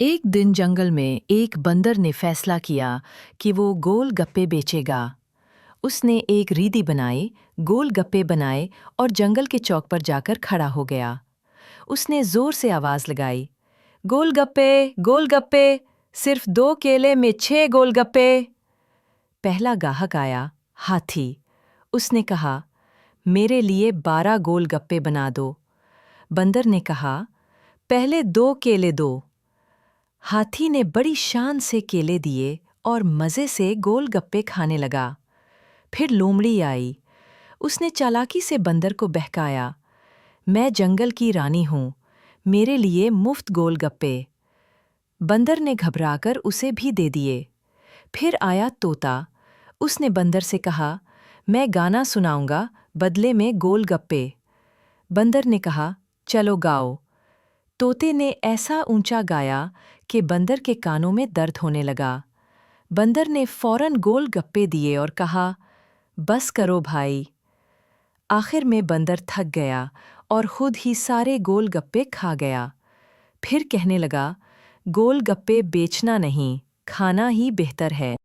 एक दिन जंगल में एक बंदर ने फैसला किया कि वो गोल गप्पे बेचेगा। उसने एक रीदी बनाई, गोल गप्पे बनाए और जंगल के चौक पर जाकर खड़ा हो गया। उसने जोर से आवाज लगाई, गोल गप्पे, सिर्फ 2 केले में 6 गोल गप्पे। पहला ग्राहक आया, हाथी। उसने कहा, मेरे लिए 12 गोल गप्पे बना दो। बंदर ने कहा, पहले 2 केले दो। हाथी ने बड़ी शान से केले दिए और मज़े से गोलगप्पे खाने लगा। फिर लोमड़ी आई। उसने चालाकी से बंदर को बहकाया, मैं जंगल की रानी हूँ, मेरे लिए मुफ्त गोलगप्पे। बंदर ने घबराकर उसे भी दे दिए। फिर आया तोता। उसने बंदर से कहा, मैं गाना सुनाऊंगा, बदले में गोलगप्पे। बंदर ने कहा, चलो गाओ। तोते ने ऐसा ऊंचा गाया कि बंदर के कानों में दर्द होने लगा। बंदर ने फौरन गोल गप्पे दिए और कहा, बस करो भाई। आखिर में बंदर थक गया और खुद ही सारे गोल गप्पे खा गया। फिर कहने लगा, गोल गप्पे बेचना नहीं, खाना ही बेहतर है।